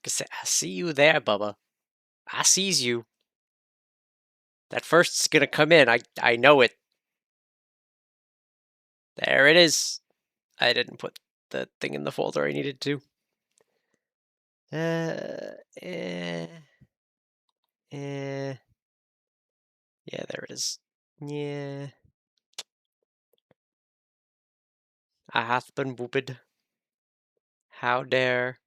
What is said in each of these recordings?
I see you there, Bubba. I sees you. That first's gonna come in. I know it. There it is. I didn't put the thing in the folder I needed to. Yeah, there it is. Yeah. I hath been whooped. How dare.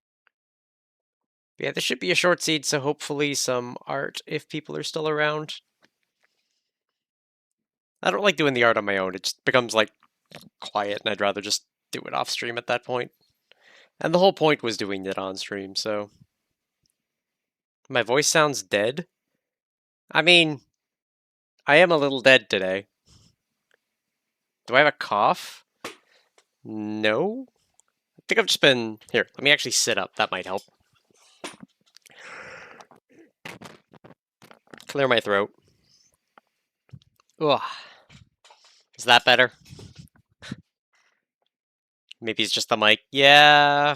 Yeah, this should be a short seed, so hopefully some art if people are still around. I don't like doing the art on my own. It just becomes, like, quiet, and I'd rather just do it off stream at that point. And the whole point was doing it on stream, so... My voice sounds dead? I mean, I am a little dead today. Do I have a cough? No? I think I've just been... Here, let me actually sit up. That might help. Clear my throat. Ugh. Is that better? Maybe it's just the mic. Yeah.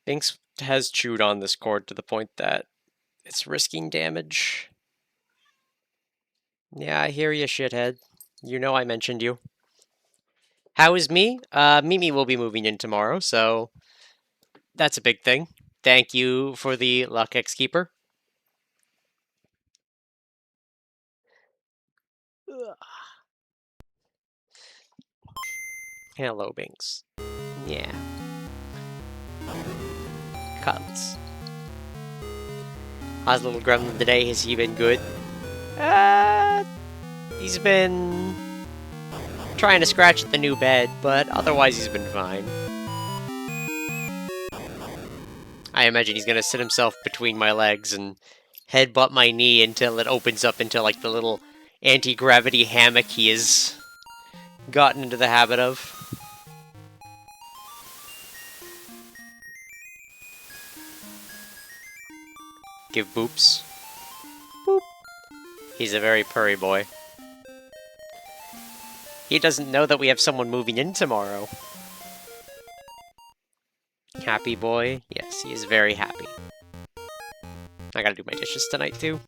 Binks has chewed on this cord to the point that it's risking damage. Yeah, I hear you, shithead. You know I mentioned you. How is me? Mimi will be moving in tomorrow, so that's a big thing. Thank you for the Luck X Keeper. Ugh. Hello, Binks. Yeah. Cuts. How's little gremlin today? Has he been good? He's been trying to scratch at the new bed, but otherwise he's been fine. I imagine he's gonna sit himself between my legs and headbutt my knee until it opens up into like the little anti-gravity hammock he has gotten into the habit of. Give boops. Boop. He's a very purry boy. He doesn't know that we have someone moving in tomorrow. Happy boy? Yes, he is very happy. I gotta do my dishes tonight, too.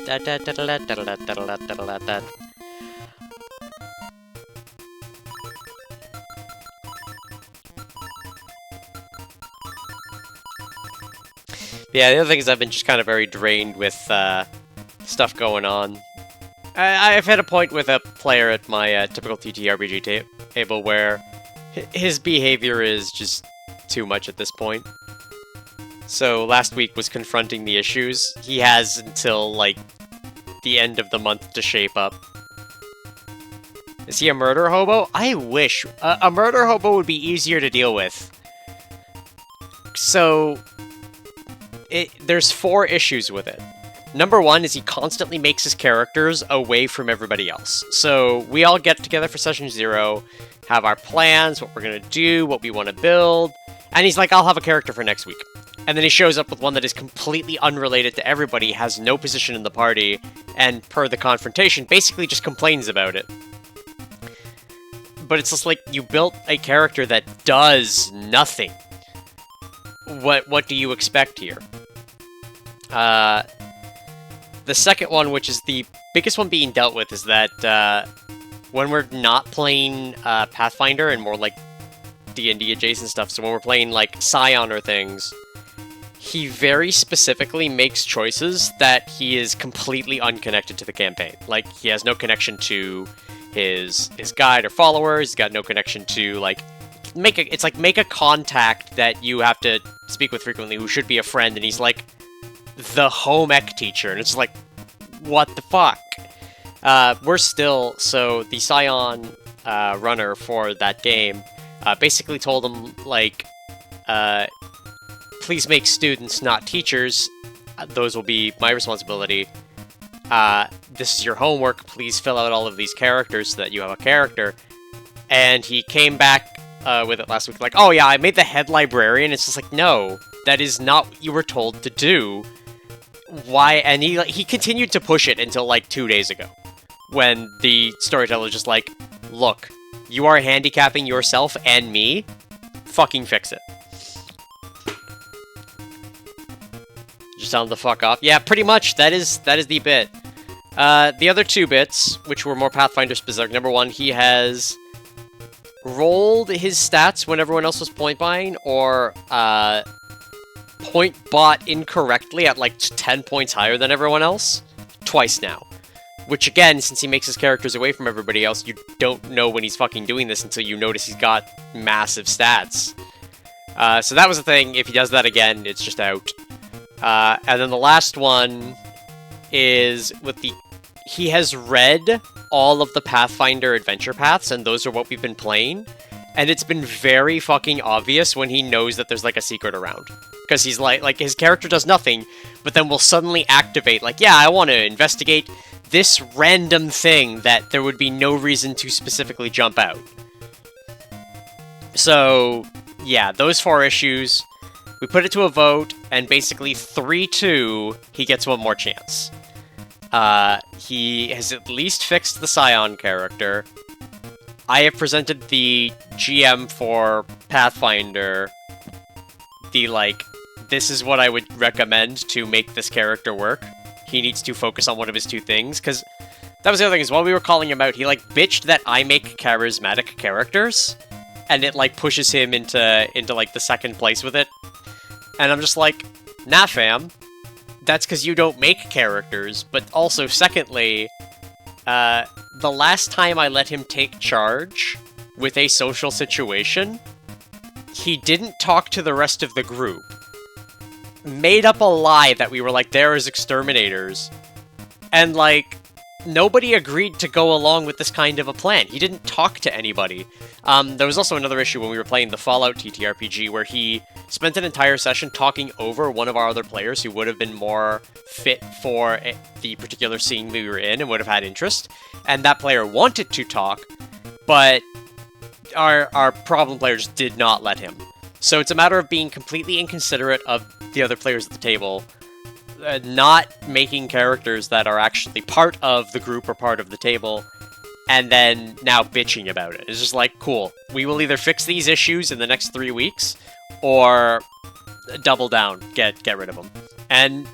Yeah, the other thing is I've been just kind of very drained with stuff going on. I've had a point with a player at my typical TTRPG table where his behavior is just too much at this point. So last week was confronting the issues. He has until, like, the end of the month to shape up. Is he a murder hobo? I wish. A murder hobo would be easier to deal with. So... there's 4 issues with it. Number 1 is he constantly makes his characters away from everybody else. So we all get together for session 0, have our plans, what we're gonna do, what we want to build, and he's like, I'll have a character for next week. And then he shows up with one that is completely unrelated to everybody, has no position in the party, and per the confrontation, basically just complains about it. But it's just like, you built a character that does nothing. What do you expect here? The second one, which is the biggest one being dealt with, is that when we're not playing Pathfinder and more like D&D adjacent stuff, so when we're playing like Scion or things, he very specifically makes choices that he is completely unconnected to the campaign. Like, he has no connection to his guide or followers, he's got no connection to, like, make a contact that you have to speak with frequently who should be a friend, and he's like the home ec teacher, and it's like, what the fuck? We're still, so the Scion runner for that game basically told him, like, please make students, not teachers. Those will be my responsibility. This is your homework. Please fill out all of these characters so that you have a character. And he came back with it last week, like, oh yeah, I made the head librarian. It's just like, no, that is not what you were told to do. Why? And he continued to push it until like 2 days ago, when the storyteller was just like, look, you are handicapping yourself and me fucking fix it. Just tell him to fuck off. Yeah, pretty much, that is the bit. The other two bits, which were more Pathfinder specific. Number one, he has rolled his stats when everyone else was point buying, or point bought incorrectly at like 10 points higher than everyone else, twice now. Which again, since he makes his characters away from everybody else, you don't know when he's fucking doing this until you notice he's got massive stats. So that was the thing. If he does that again, it's just out. And then the last one is with the... He has read all of the Pathfinder adventure paths, and those are what we've been playing. And it's been very fucking obvious when he knows that there's, like, a secret around. Because he's like, his character does nothing, but then will suddenly activate, like, yeah, I want to investigate this random thing that there would be no reason to specifically jump out. So, yeah, those 4 issues. We put it to a vote, and basically 3-2, he gets one more chance. He has at least fixed the Scion character. I have presented the GM for Pathfinder, the, like, this is what I would recommend to make this character work. He needs to focus on one of his 2 things, because that was the other thing, is while we were calling him out, he, like, bitched that I make charismatic characters, and it, like, pushes him into like, the second place with it. And I'm just like, nah, fam. That's because you don't make characters, but also, secondly, the last time I let him take charge with a social situation, he didn't talk to the rest of the group. Made up a lie that we were like, there is exterminators. And, like, nobody agreed to go along with this kind of a plan. He didn't talk to anybody. There was also another issue when we were playing the Fallout TTRPG where he spent an entire session talking over one of our other players who would have been more fit for the particular scene we were in and would have had interest. And that player wanted to talk, but our problem player just did not let him. So it's a matter of being completely inconsiderate of the other players at the table, not making characters that are actually part of the group or part of the table, and then now bitching about it. It's just like, cool, we will either fix these issues in the next 3 weeks, or double down, get rid of them. And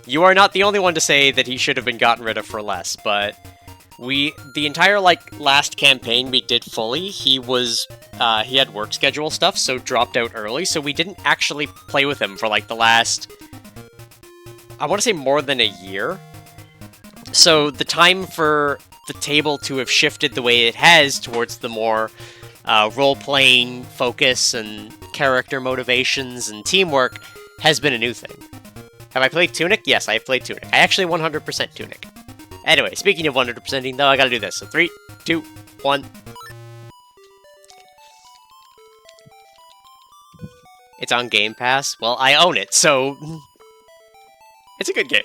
you are not the only one to say that he should have been gotten rid of for less, but the entire, like, last campaign we did fully, he had work schedule stuff, so dropped out early, so we didn't actually play with him for, like, the last, I want to say more than a year. So the time for the table to have shifted the way it has towards the more role-playing focus and character motivations and teamwork has been a new thing. Have I played Tunic? Yes, I have played Tunic. I actually 100% Tunic. Anyway, speaking of 100%ing, though, I gotta do this. So 3, 2, 1. It's on Game Pass. Well, I own it, so it's a good game.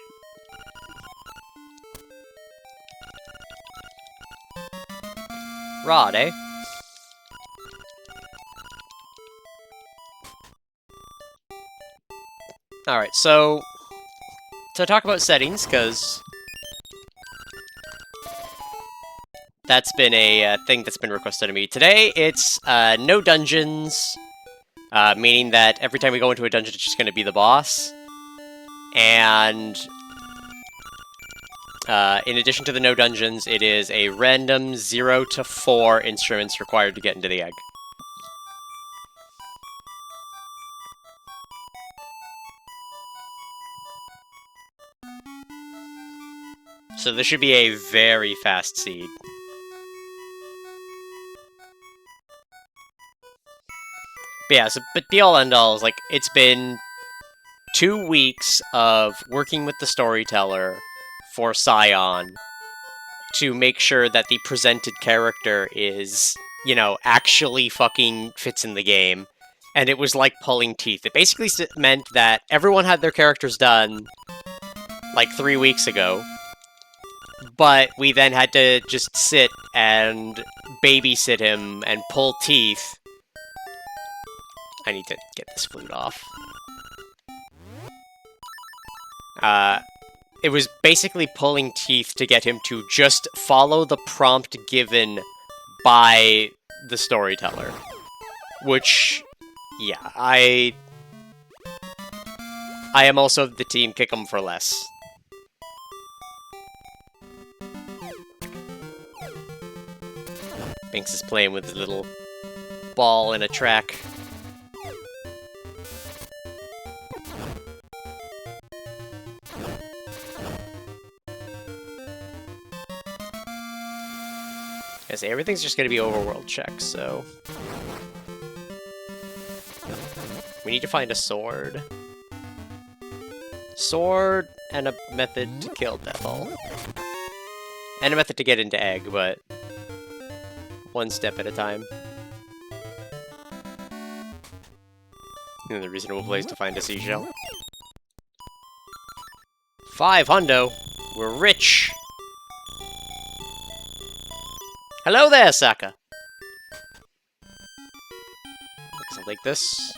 Rod, eh? Alright, so talk about settings, because that's been a thing that's been requested of me. Today, it's no dungeons, meaning that every time we go into a dungeon, it's just going to be the boss. And in addition to the no dungeons, it is a random 0 to 4 instruments required to get into the egg. So this should be a very fast seed. But yeah, but the all-end-all is, like, it's been 2 weeks of working with the storyteller for Scion to make sure that the presented character is, you know, actually fucking fits in the game. And it was like pulling teeth. It basically meant that everyone had their characters done, like, 3 weeks ago. But we then had to just sit and babysit him and pull teeth. I need to get this flute off. It was basically pulling teeth to get him to just follow the prompt given by the storyteller. Which Yeah, I am also the team kick 'em for less. Binks is playing with his little ball in a track. I say everything's just gonna be overworld checks, so we need to find a sword. Sword and a method to kill Deathall. And a method to get into Egg, but one step at a time. And the reasonable place to find a seashell. 5 hundo! We're rich! Hello there, Saka! Something like this.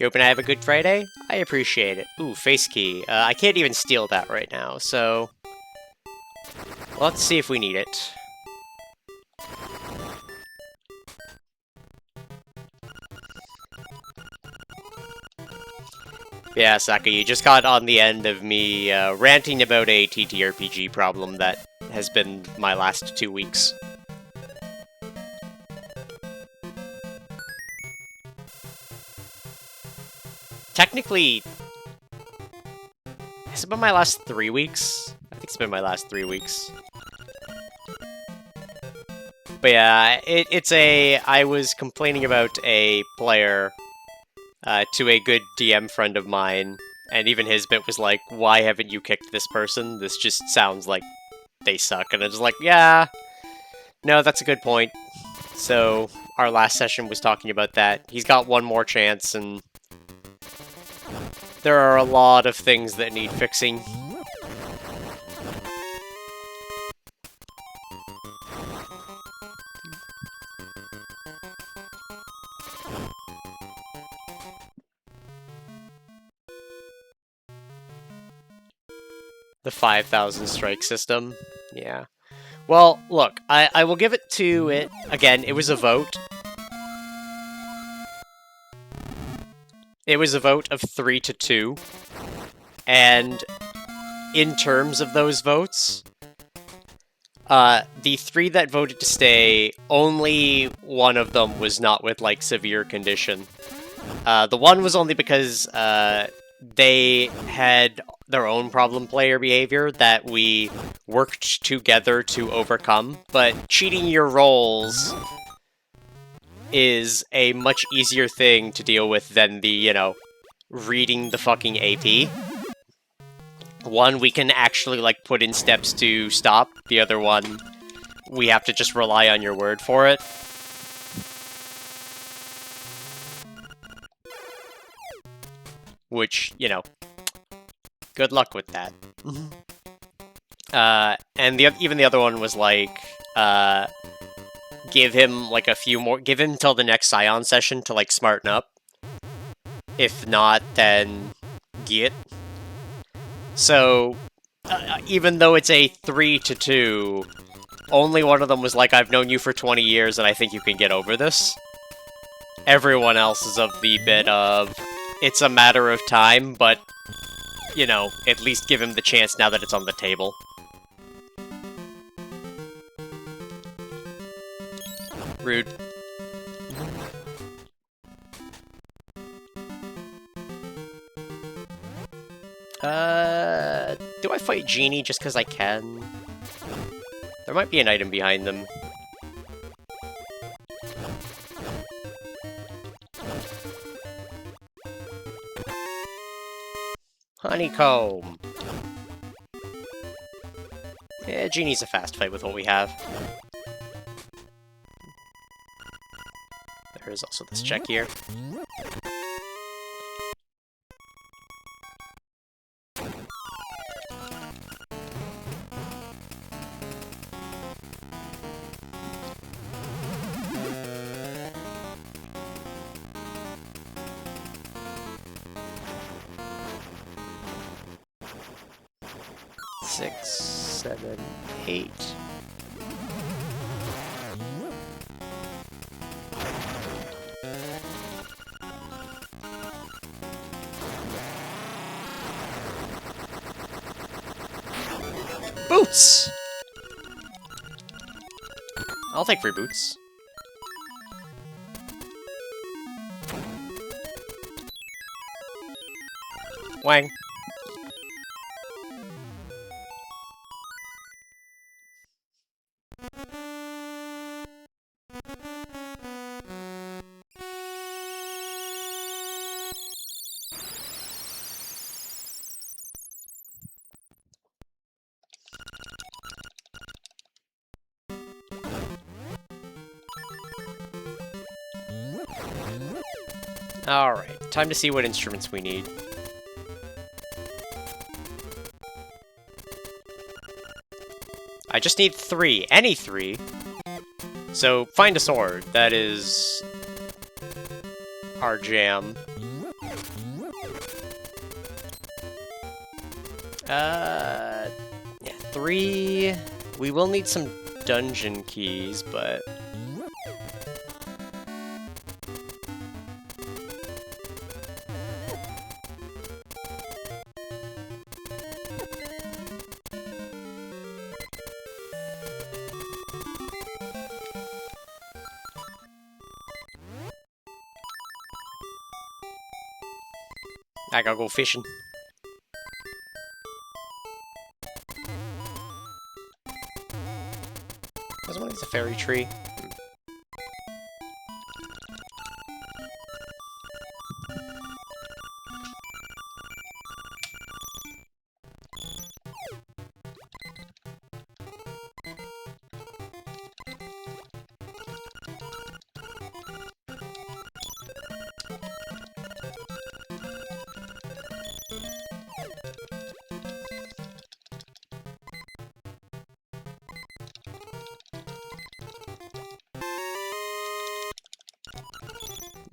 You hoping I have a good Friday? I appreciate it. Ooh, face key. I can't even steal that right now, so let's see if we need it. Yeah, Saka, you just got on the end of me ranting about a TTRPG problem that has been my last 2 weeks. Technically, has it been my last 3 weeks? I think it's been my last 3 weeks. But yeah, I was complaining about a player to a good DM friend of mine, and even his bit was like, why haven't you kicked this person? This just sounds like they suck. And I was like, yeah, no, that's a good point. So our last session was talking about that. He's got one more chance, and there are a lot of things that need fixing. The 5,000 strike system. Yeah. Well, look, I will give it to it. Again, it was a vote. It was a vote of 3 to 2. And in terms of those votes, the 3 that voted to stay, only one of them was not with, like, severe condition. The one was only because they had their own problem player behavior that we worked together to overcome, but cheating your rolls is a much easier thing to deal with than the, you know, reading the fucking AP. One, we can actually, like, put in steps to stop. The other one, we have to just rely on your word for it. Which, you know, good luck with that. And even the other one was like, give him like a few more, give him till the next Scion session to like smarten up. If not, then get. So, even though it's a 3 to 2, only one of them was like, I've known you for 20 years and I think you can get over this. Everyone else is of the bit of, it's a matter of time, but, you know, at least give him the chance now that it's on the table. Rude. Do I fight Genie just because I can? There might be an item behind them. Honeycomb! Yeah, Genie's a fast fight with what we have. There is also this check here. Six, 7, 8. boots. I'll take free boots. Wang. Alright, time to see what instruments we need. I just need 3. Any 3. So, find a sword. That is our jam. Yeah, 3. We will need some dungeon keys, but... I gotta go fishing. Was one of these a fairy tree?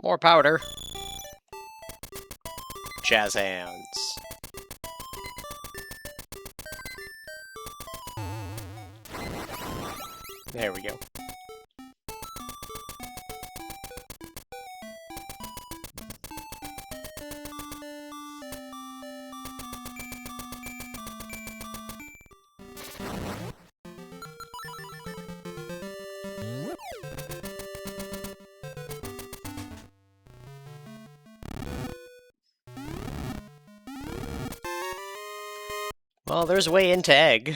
More powder. Jazz hands. There we go. Well, there's way into egg.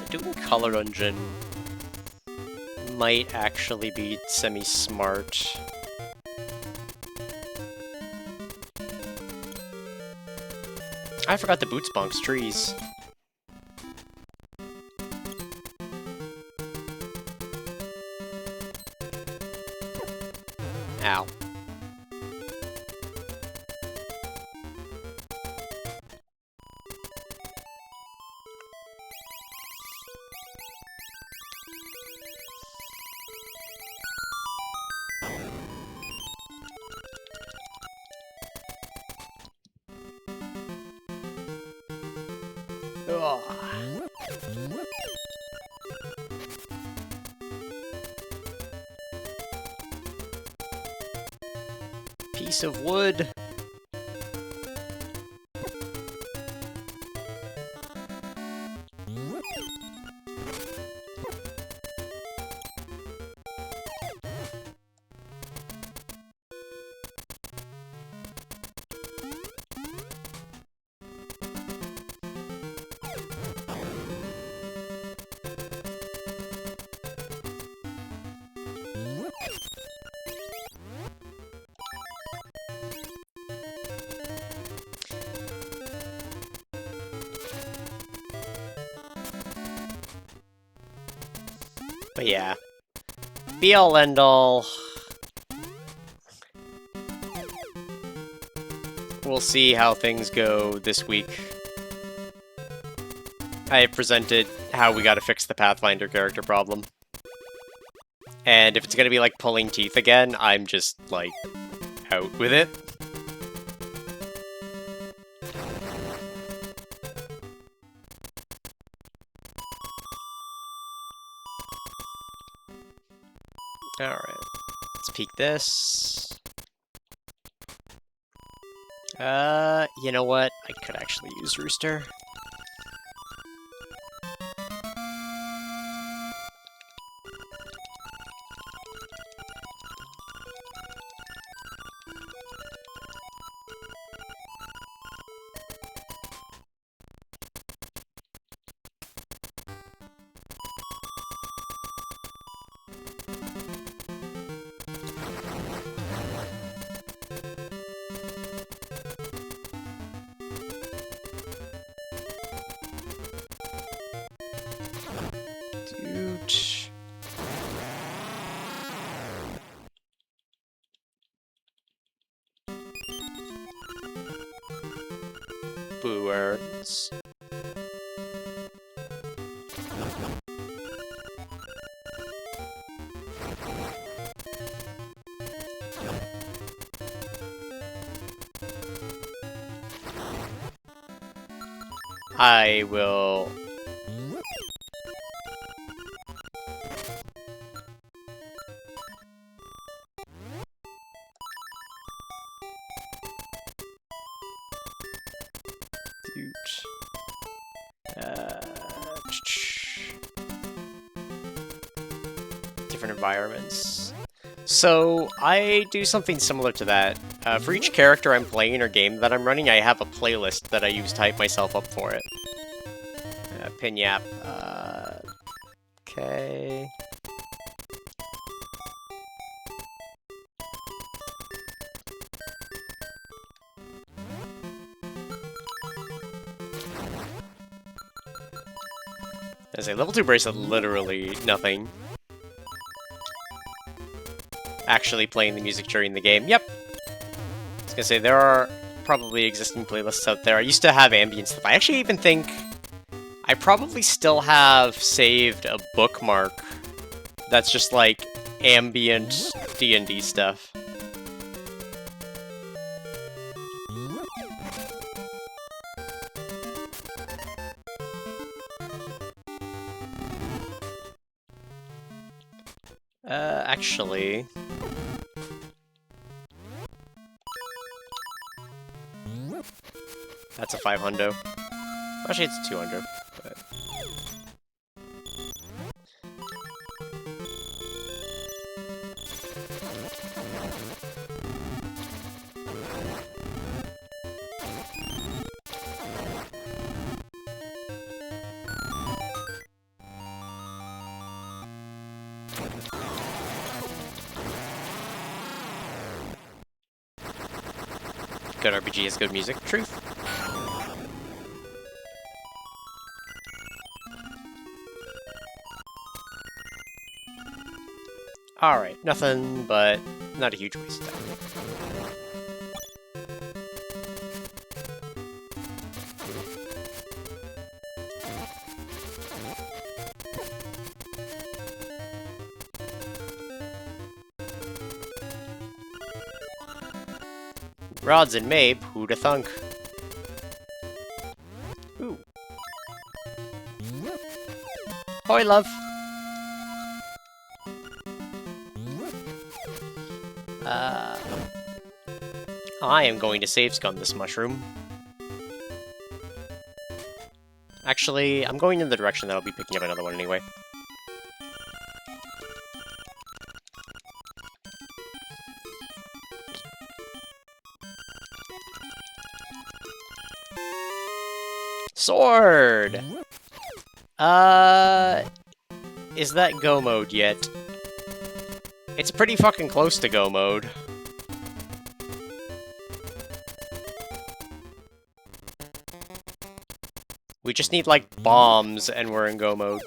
Doing color dungeon might actually be semi-smart. I forgot the boots bunks trees. Ow. Ugh. Piece of wood. But yeah, be all end all. We'll see how things go this week. I presented how we gotta fix the Pathfinder character problem. And if it's gonna be like pulling teeth again, I'm just like out with it. Alright. Let's peek this. You know what? I could actually use Rooster. Booers. I will... different environments. So, I do something similar to that. For each character I'm playing or game that I'm running, I have a playlist that I use to hype myself up for it. Pinyap. Okay. As a level 2 bracelet, literally nothing. Actually playing the music during the game. Yep. I was gonna say, there are probably existing playlists out there. I used to have ambient stuff. I actually even think I probably still have saved a bookmark that's just like ambient D&D stuff. Actually... That's a 500. Actually, it's 200, but... Good RPG is good music. Truth. Alright, nothing but not a huge waste of time. Rods and Mabe, who'da thunk? Ooh. Hoi, love! I am going to save scum this mushroom. Actually, I'm going in the direction that I'll be picking up another one anyway. Sword! Is that go mode yet? It's pretty fucking close to go mode. We just need, like, bombs, and we're in go mode.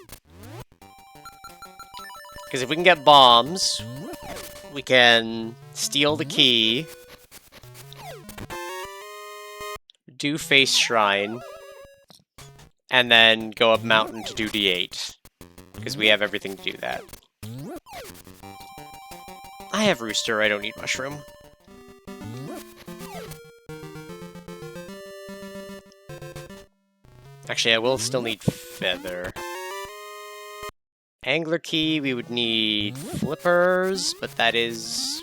Because if we can get bombs, we can steal the key, do Face Shrine, and then go up mountain to do D8. Because we have everything to do that. I have Rooster, I don't need Mushroom. Actually, I will still need Feather. Angler key, we would need flippers, but that is...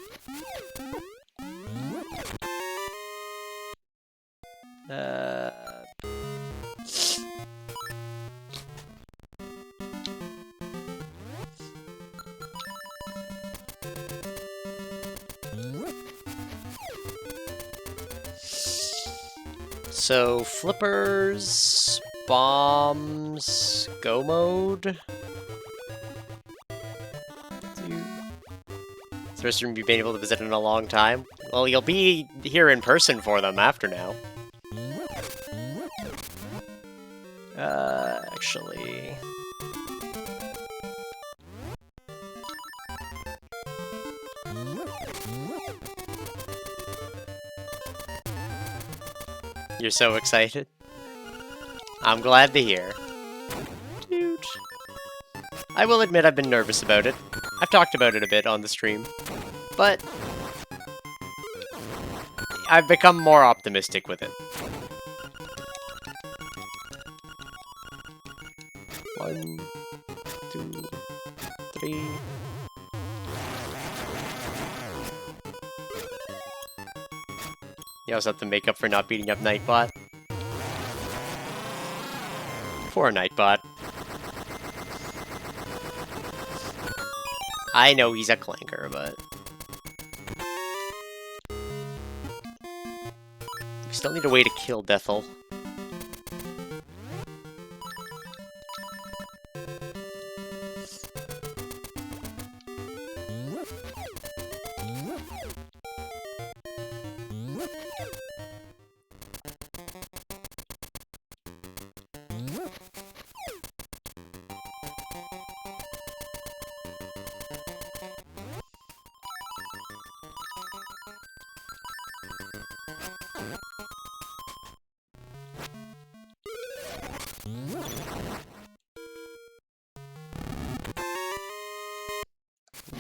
So, flippers, bombs, go mode. First room you've been able to visit in a long time. Well, you'll be here in person for them after now. Actually... You're so excited? I'm glad to hear. Dude. I will admit I've been nervous about it. I've talked about it a bit on the stream. But... I've become more optimistic with it. 1, 2, 3... You also have to make up for not beating up Nightbot. Poor Nightbot. I know he's a clanker, but... We still need a way to kill Deathel.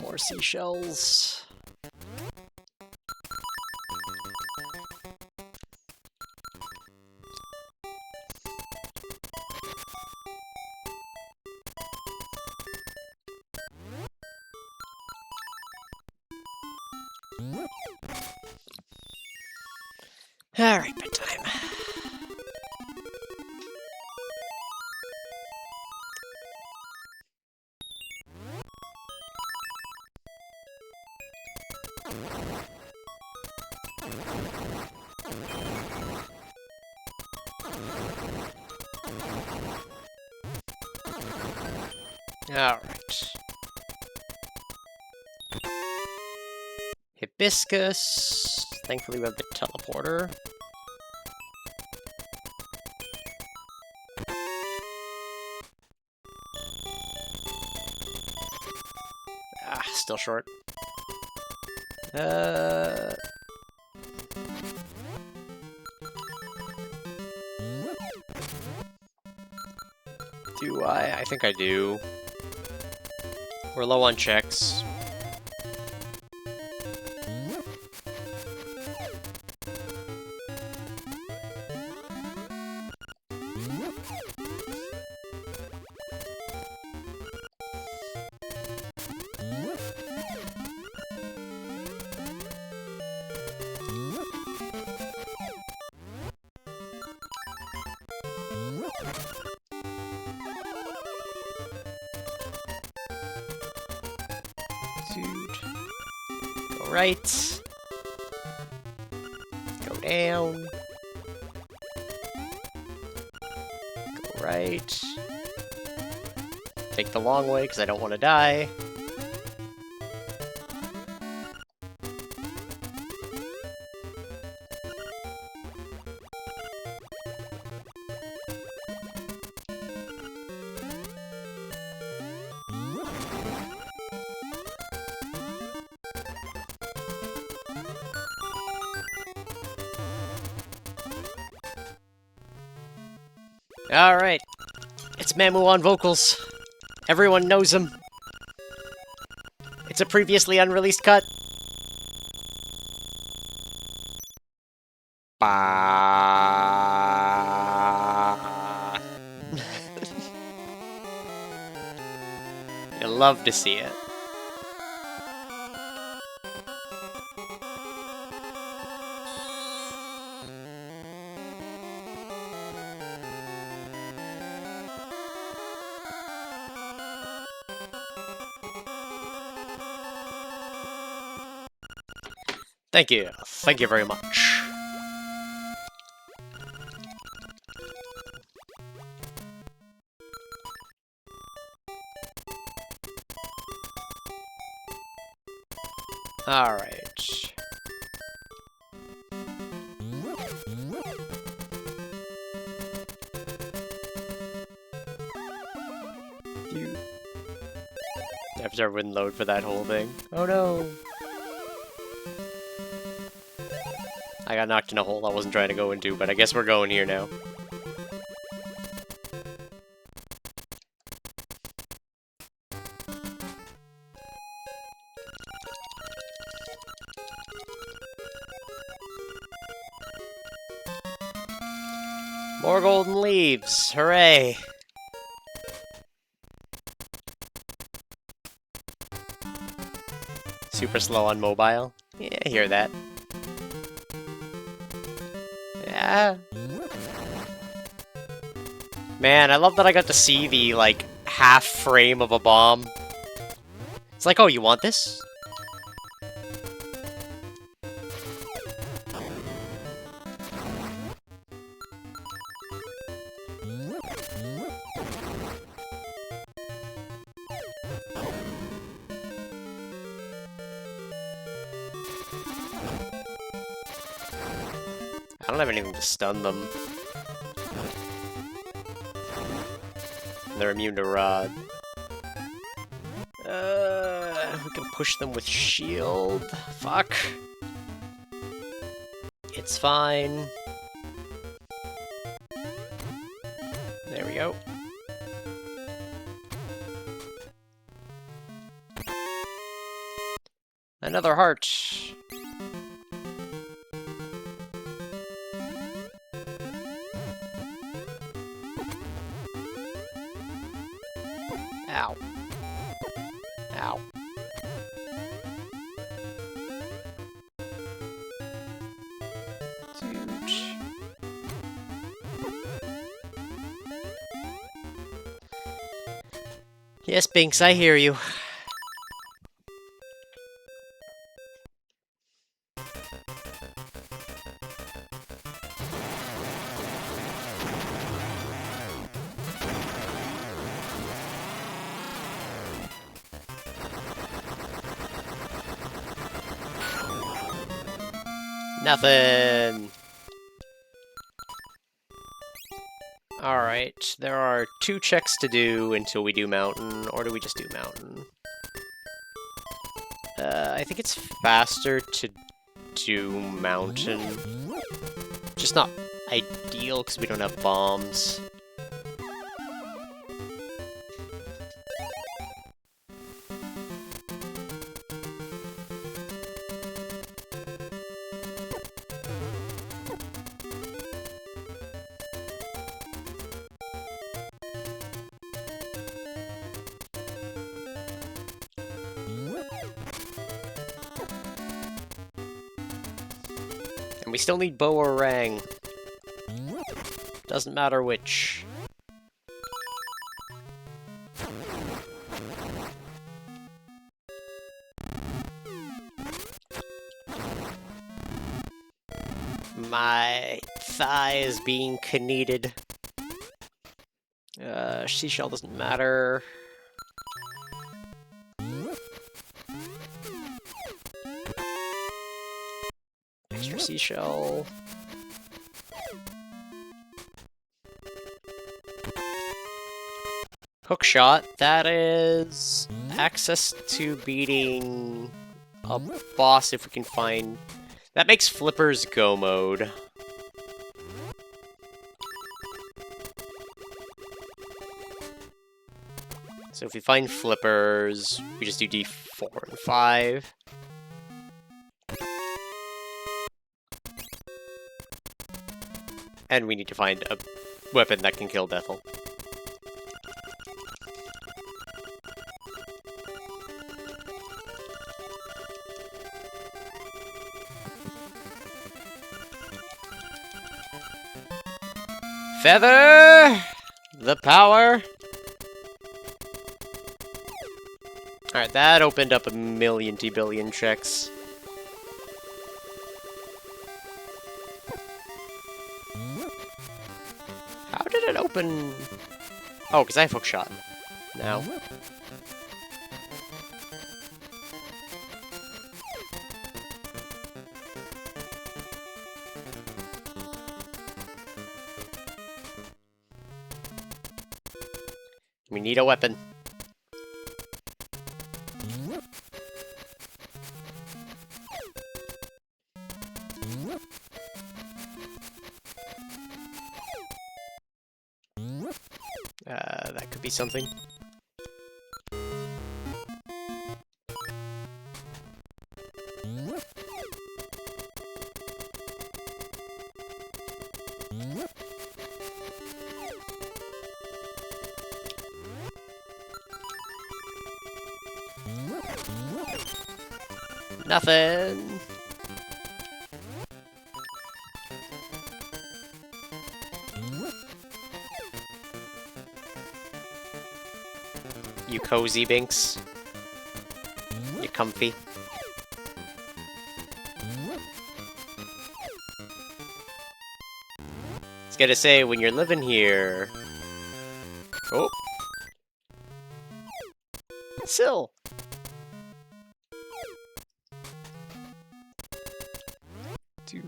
More seashells. Alright, bedtime. Alright. Hibiscus. Thankfully we have the teleporter. Ah, still short. Do I? I think I do. We're low on checks. Go right. Go down. Go right. Take the long way because I don't want to die. Alright. It's Mamu on vocals. Everyone knows him. It's a previously unreleased cut. I love to see it. Thank you. Thank you very much. Alright. LADXR wouldn't load for that whole thing. Oh no! I got knocked in a hole I wasn't trying to go into, but I guess we're going here now. More golden leaves! Hooray! Super slow on mobile. Yeah, I hear that. Yeah. Man, I love that I got to see the, like, half frame of a bomb. It's like, oh, you want this? I don't have anything to stun them. They're immune to rod. We can push them with shield. Fuck. It's fine. There we go. Another heart. Ow. Ow. Dude. Yes, Binks, I hear you. Nothing! Alright, there are 2 checks to do until we do mountain, or do we just do mountain? I think it's faster to do mountain. Just not ideal because we don't have bombs. And we still need bow or rang. Doesn't matter which. My thigh is being kneaded. Seashell doesn't matter. Extra seashell. Hookshot, that is access to beating a boss if we can find... That makes Flippers go mode. So if we find Flippers, we just do D4 and 5. And we need to find a weapon that can kill Deathel. Feather! The power! Alright, that opened up a million-billion checks. How did it open? Oh, because I have hookshot now. We need a weapon. That could be something. Nothing. You cozy binks. You comfy. I was gonna say, when you're living here... Oh! Sill! Dude.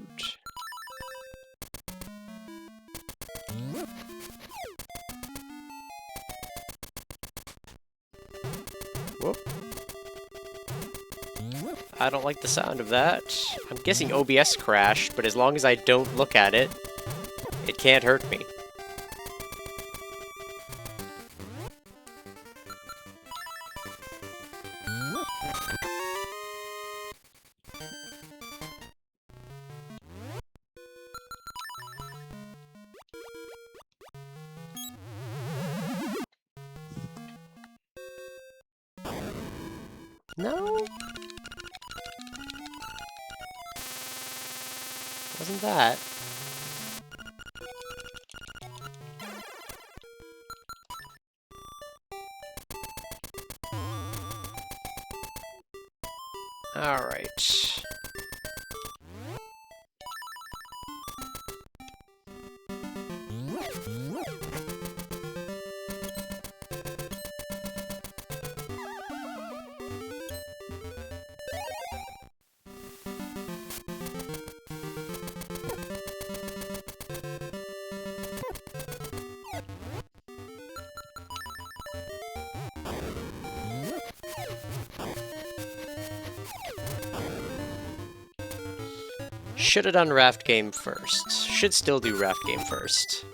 Whoop. I don't like the sound of that. I'm guessing OBS crashed, but as long as I don't look at it, it can't hurt me. No? Wasn't that? Alright. Should have done Raft Game first. Should still do Raft Game first.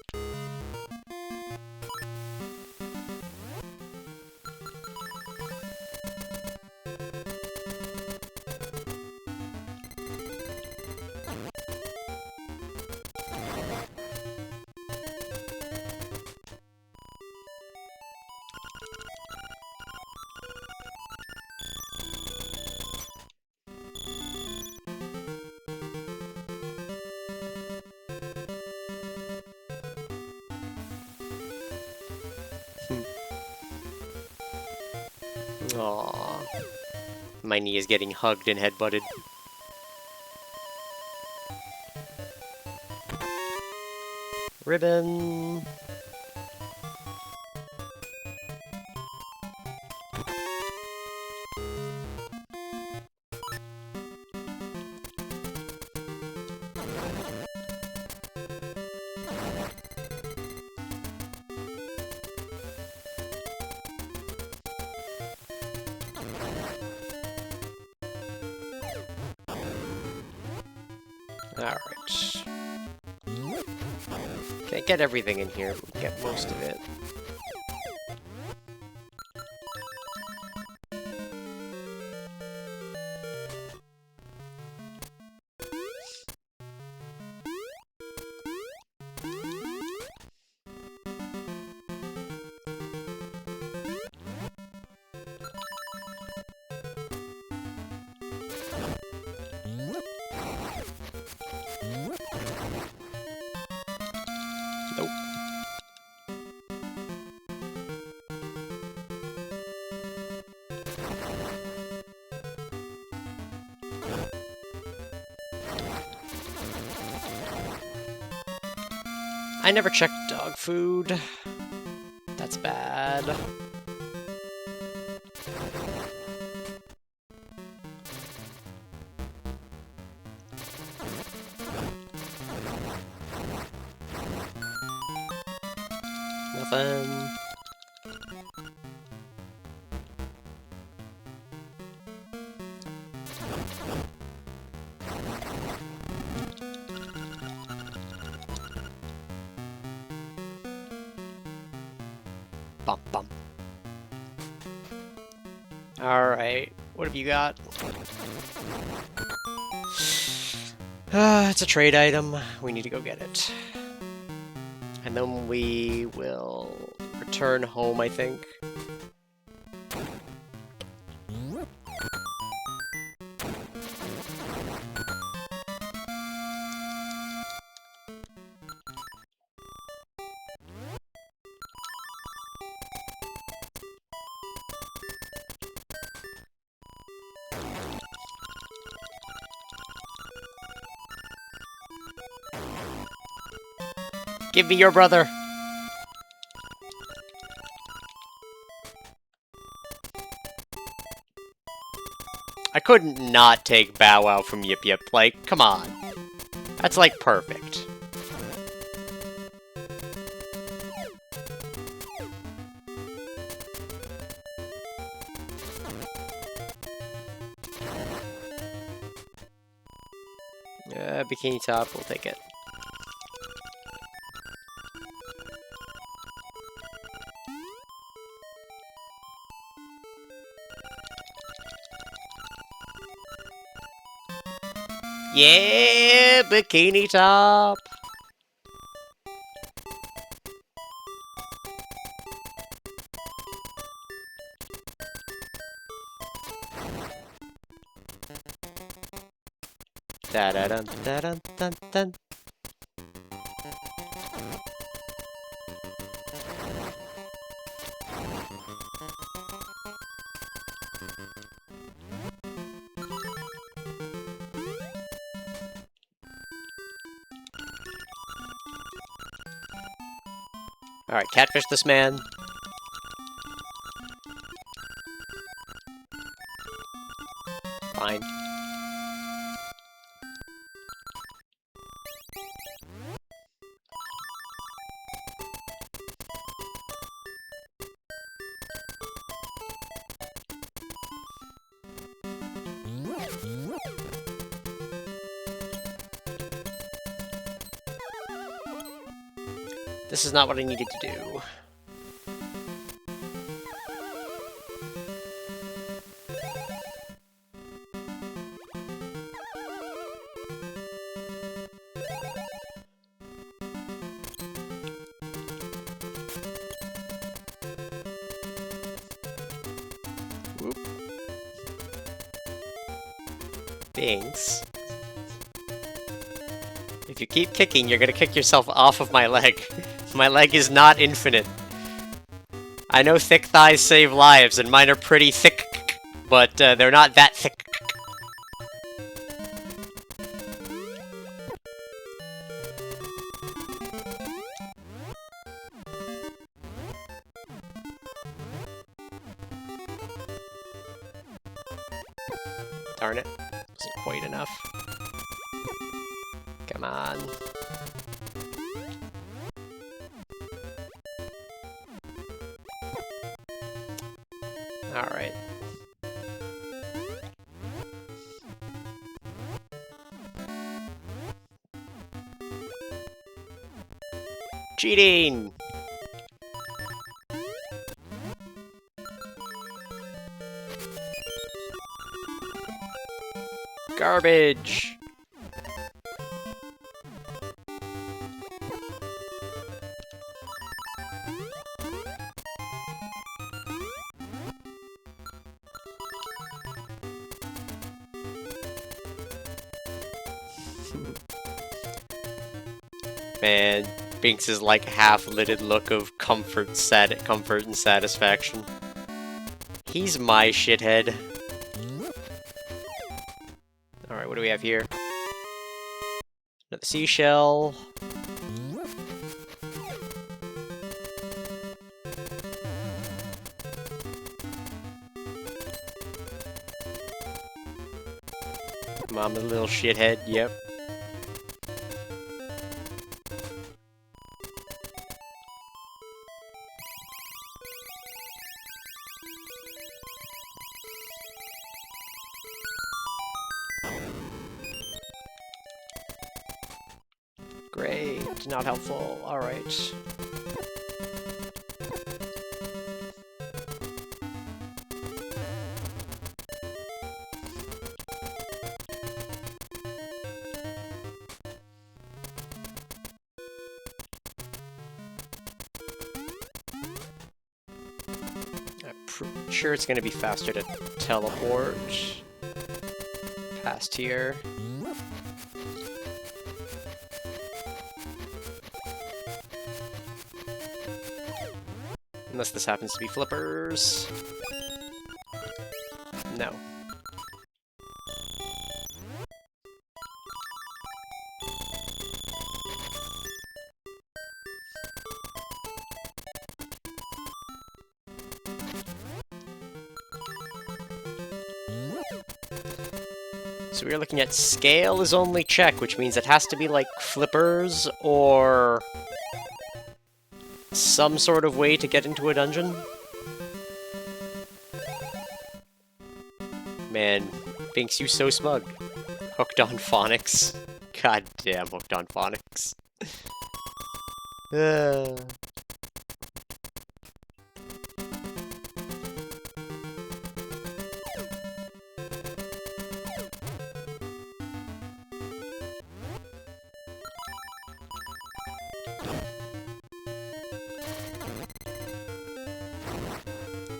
Aww. My knee is getting hugged and headbutted. Ribbon! Alright. Can't get everything in here, but we can get most of it. Nope. I never checked dog food. That's bad. Nothing. Bum bum. Alright, what have you got? It's a trade item. We need to go get it. And then we will return home, I think. Give me your brother! I couldn't not take Bow Wow from Yip Yip, like, come on. That's, like, perfect. Bikini top, we'll take it. Yeah, bikini top. Da da dun da dun dun dun. Alright, catfish this man. Fine. This is not what I needed to do. Whoop. Thanks. If you keep kicking, you're gonna kick yourself off of my leg. My leg is not infinite. I know thick thighs save lives, and mine are pretty thick, but they're not that thick. Darn it. Wasn't quite enough. Come on. Alright. Cheating! Garbage! Man, Binks' like half-lidded look of comfort and satisfaction. He's my shithead. Alright, what do we have here? Another seashell. I'm a little shithead, yep. Great, not helpful, alright. I'm sure it's gonna be faster to teleport past here. Unless this happens to be flippers. No. So we're looking at scale is only check, which means it has to be like flippers or some sort of way to get into a dungeon. Man, Binks, you so smug. Hooked on phonics. God damn, hooked on phonics.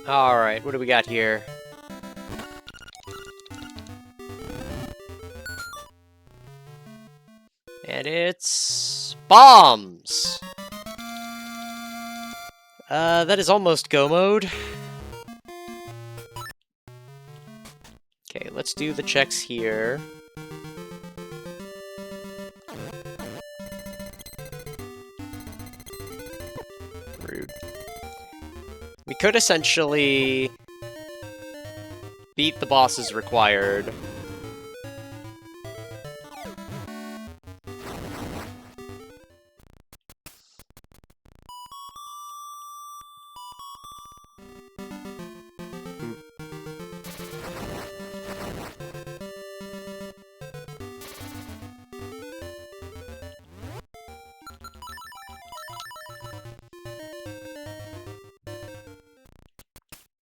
Alright, what do we got here? And it's... bombs! That is almost go mode. Okay, let's do the checks here. Rude. We could essentially beat the bosses required.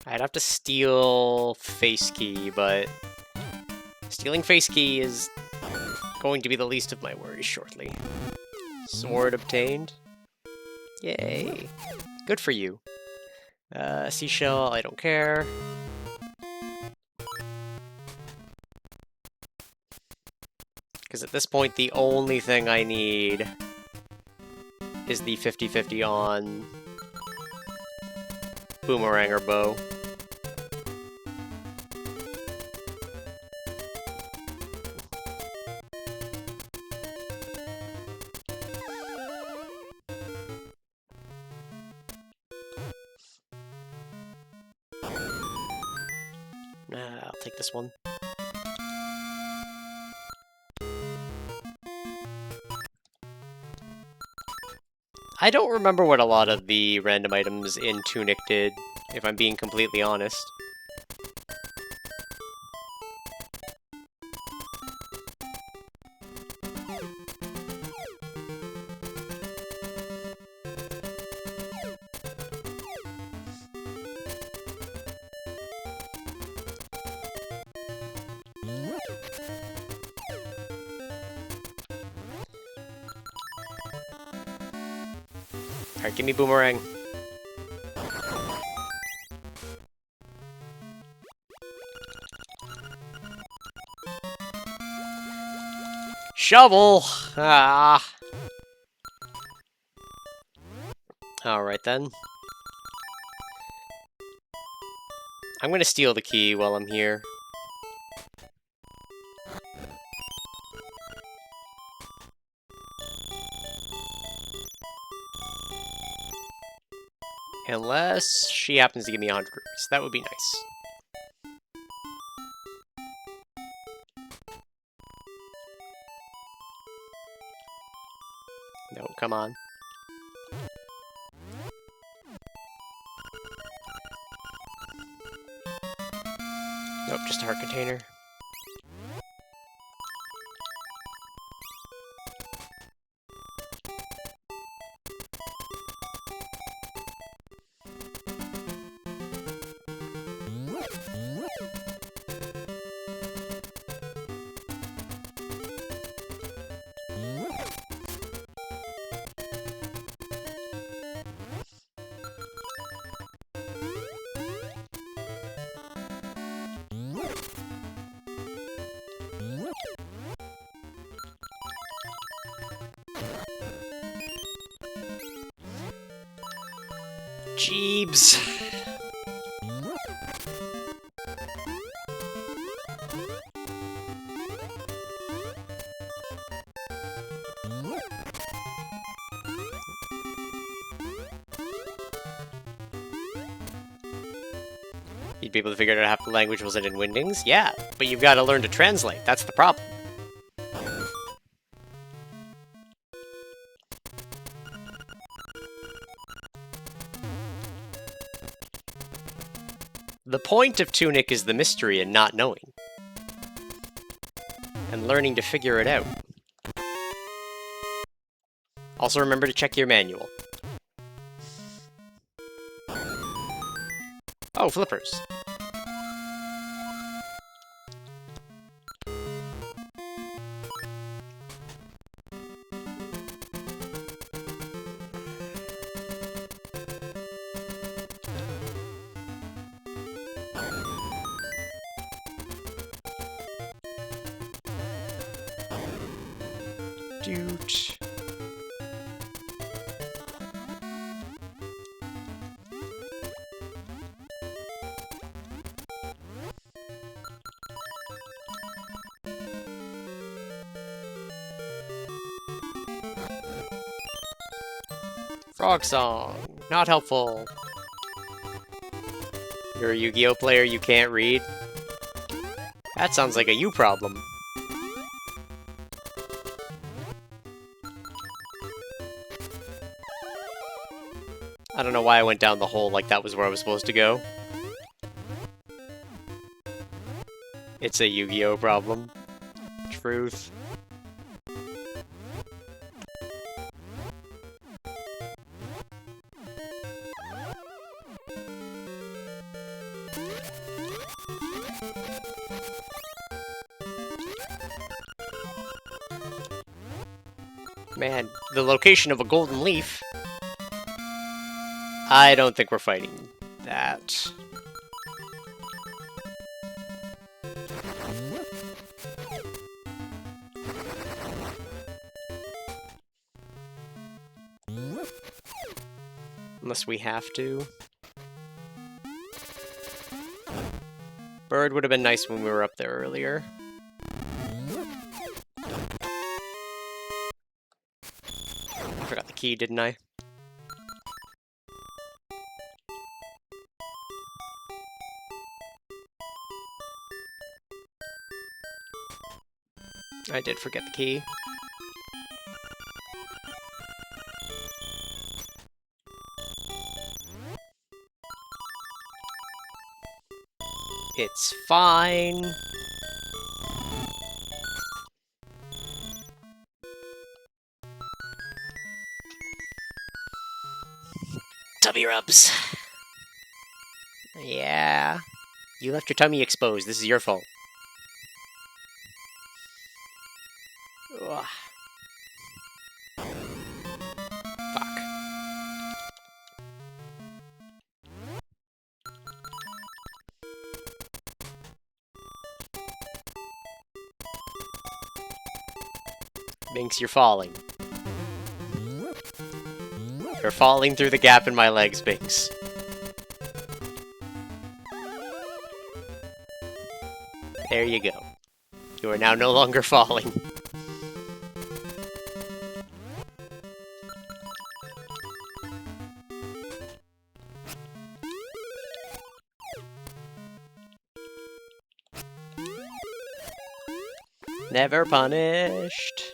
I'd have to steal face key, but stealing face key is going to be the least of my worries shortly. Sword obtained. Yay. Good for you. Seashell, I don't care. Because at this point, the only thing I need is the 50-50 on boomerang or bow. I'll take this one. I don't remember what a lot of the random items in Tunic did, if I'm being completely honest. Alright, give me boomerang. Shovel! Ah! Alright then. I'm gonna steal the key while I'm here. Unless she happens to give me 100 rupees. That would be nice. No, come on. Nope, just a heart container. Jeebs. You'd be able to figure out half the language wasn't in Windings? Yeah, but you've got to learn to translate. That's the problem. The point of Tunic is the mystery and not knowing. And learning to figure it out. Also remember to check your manual. Oh, flippers. Doot. Frog song. Not helpful. You're a Yu-Gi-Oh player you can't read? That sounds like a you problem. I don't know why I went down the hole like that was where I was supposed to go. It's a Yu-Gi-Oh problem. Truth. Man, the location of a golden leaf. I don't think we're fighting that. Unless we have to. Bird would have been nice when we were up there earlier. I forgot the key, didn't I? I did forget the key. It's fine. Tummy rubs. Yeah. You left your tummy exposed. This is your fault. Ugh. Fuck. Binks, you're falling. You're falling through the gap in my legs, Binks. There you go. You are now no longer falling. Never punished.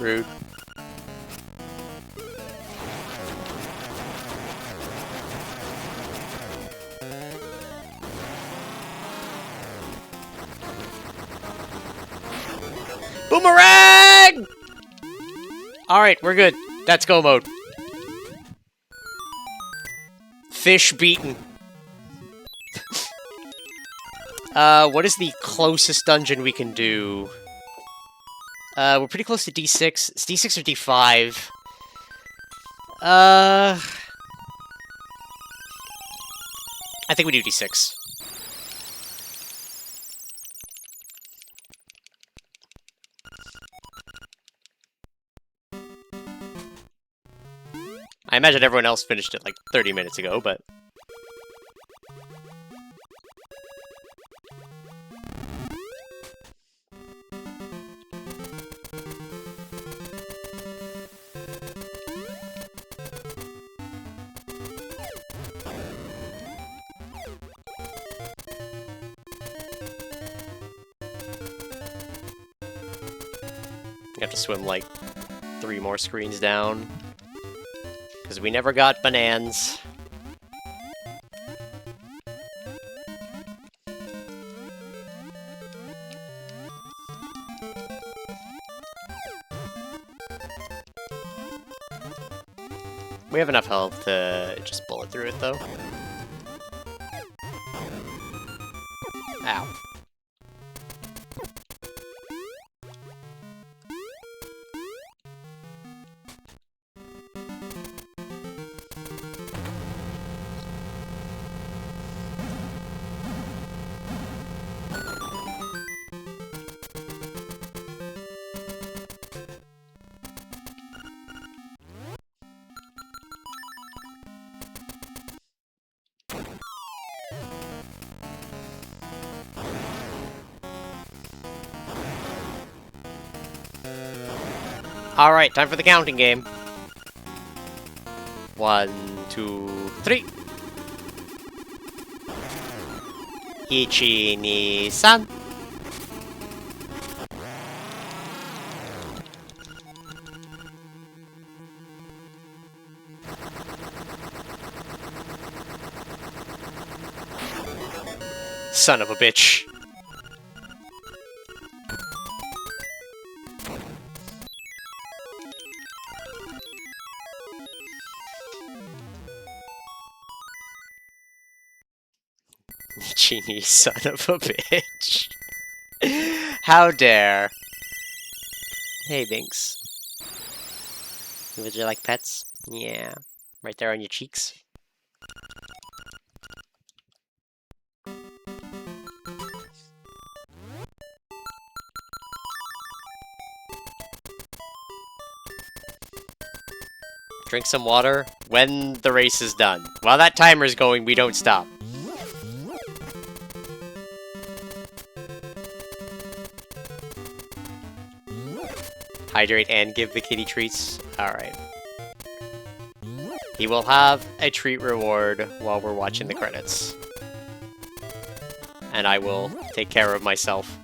Rude. Boomerang! Alright, we're good. That's go mode. Fish beaten. What is the closest dungeon we can do? We're pretty close to D6. It's D6 or D5? I think we do D6. I imagine everyone else finished it like 30 minutes ago, but... You have to swim like 3 more screens down. Because we never got bananas. We have enough health to just bullet through it, though. Ow. Alright, time for the counting game. 1, 2, 3. Ichi, ni, san. Son of a bitch. Genie, son of a bitch. How dare. Hey, Binks. Would you like pets? Yeah. Right there on your cheeks. Drink some water when the race is done. While that timer's going, we don't stop. Hydrate and give the kitty treats. Alright. He will have a treat reward while we're watching the credits. And I will take care of myself.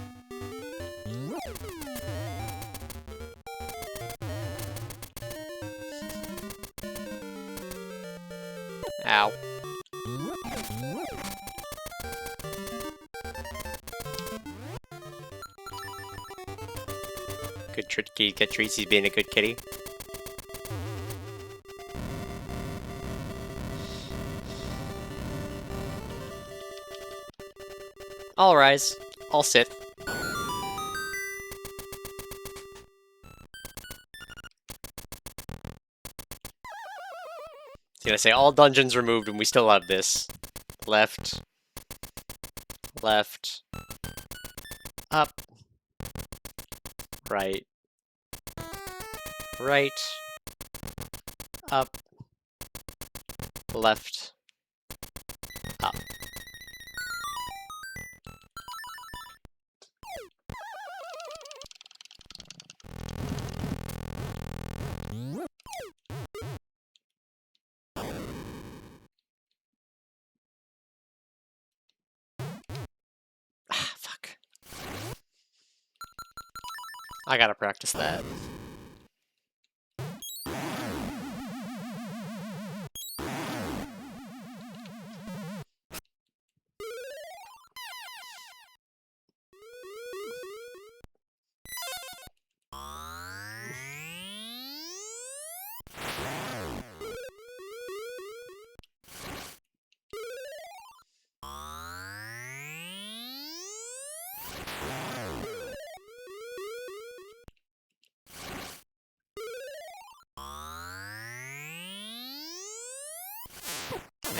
Ow. Good kitty, get treats, he's being a good kitty. All rise. All sit. Gonna say all dungeons removed and we still have this. Left. Left. Up. Right. Right. Up. Left. Up. Fuck. I gotta practice that.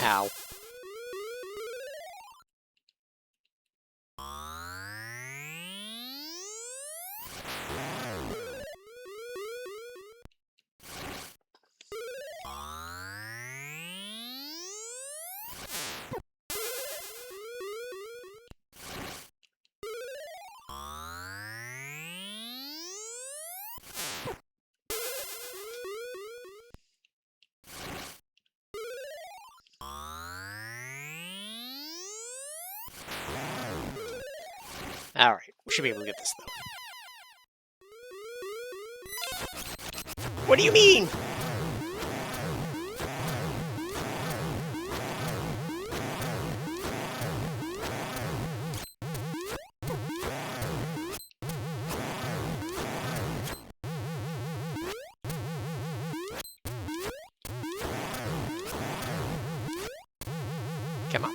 Ow. Alright, we should be able to get this, though. What do you mean? Come on.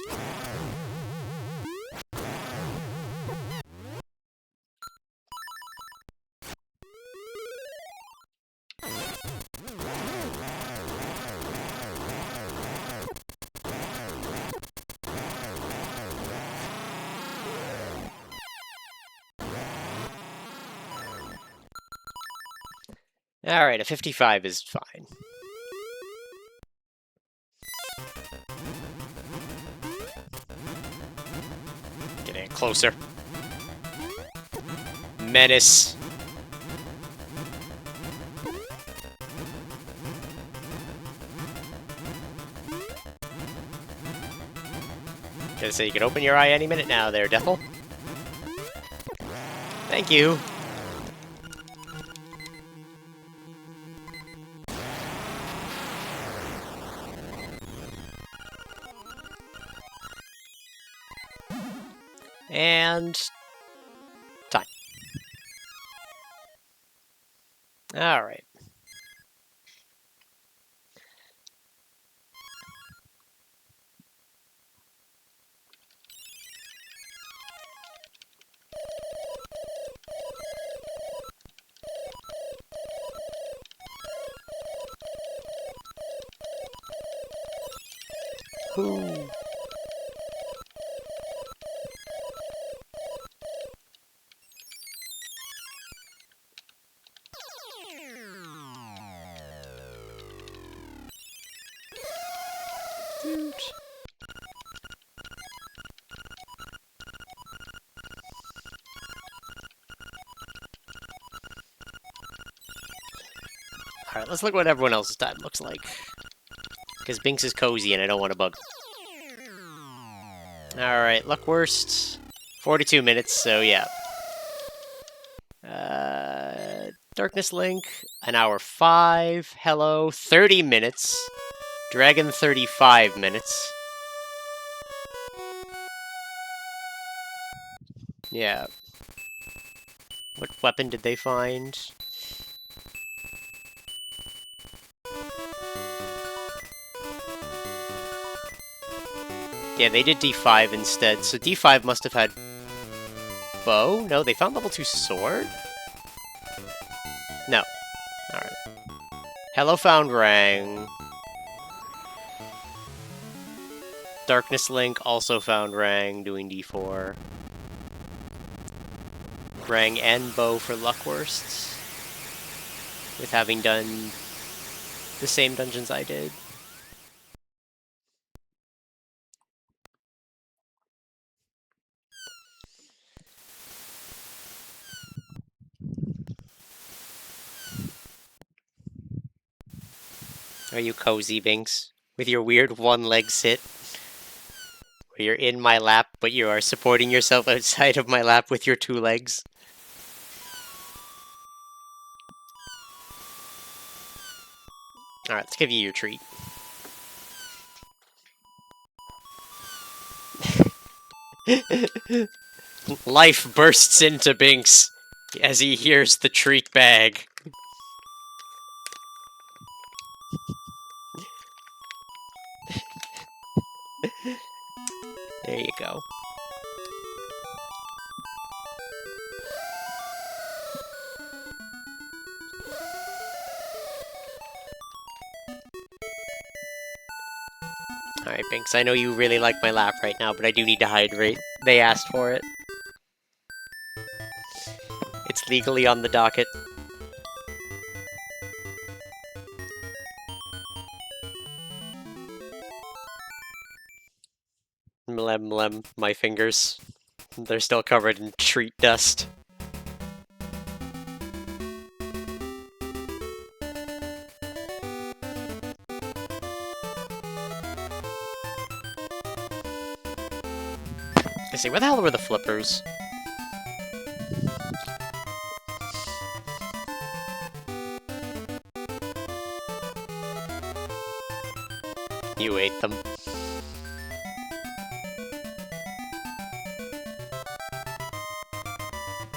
Alright, a 55 is fine. Getting closer. Menace. Gonna say you can open your eye any minute now there, Defel. Thank you. And time. All right. Ooh. Alright, let's look what everyone else's time looks like. Because Binks is cozy and I don't want to bug. Alright, luck worst. 42 minutes, so yeah. Darkness Link, an hour 5. Hello, 30 minutes. Dragon, 35 minutes. Yeah. What weapon did they find? Yeah, they did D5 instead, so D5 must have had bow? No, they found level 2 sword? No. Alright. Hello found Rang. Darkness Link also found Rang doing D4. Rang and bow for luck worsts. With having done the same dungeons I did. Are you cozy, Binks? With your weird one-leg sit? Where you're in my lap, but you are supporting yourself outside of my lap with your 2 legs? Alright, let's give you your treat. Life bursts into Binks as he hears the treat bag. There you go. Alright, Binks, I know you really like my lap right now, but I do need to hydrate. They asked for it. It's legally on the docket. Mlem mlem, my fingers. They're still covered in treat dust. I see, where the hell were the flippers? You ate them.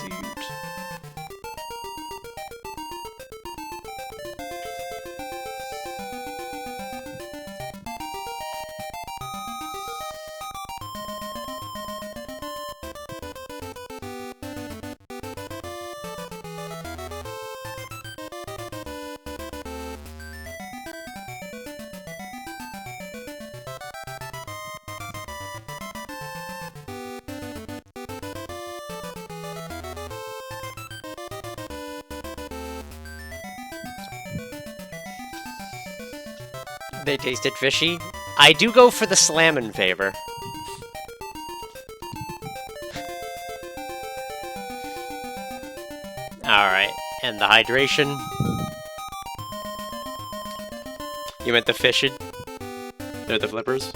Dude. They tasted fishy. I do go for the slammin' favor. Alright, and the hydration. You meant the fished? They're the flippers?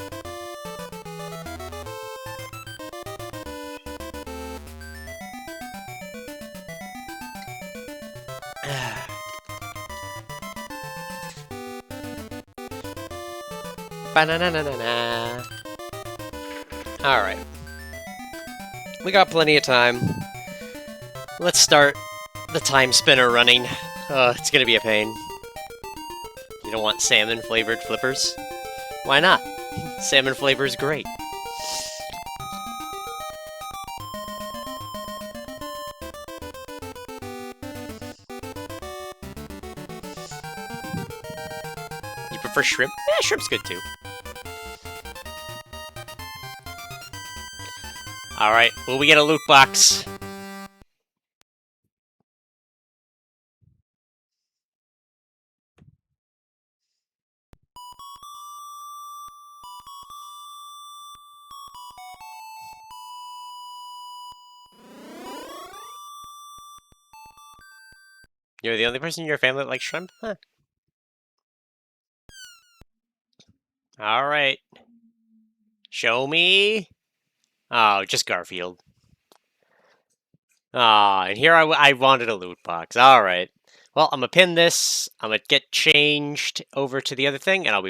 Ba-na-na-na-na-na. Alright. We got plenty of time. Let's start the time spinner running. It's gonna be a pain. You don't want salmon-flavored flippers? Why not? Salmon flavor is great. You prefer shrimp? Eh, shrimp's good too. Alright, will we get a loot box? You're the only person in your family that likes shrimp? Huh. Alright. Show me. Oh, just Garfield. Ah, and here I wanted a loot box. Alright. Well, I'm gonna pin this, I'm gonna get changed over to the other thing, and I'll be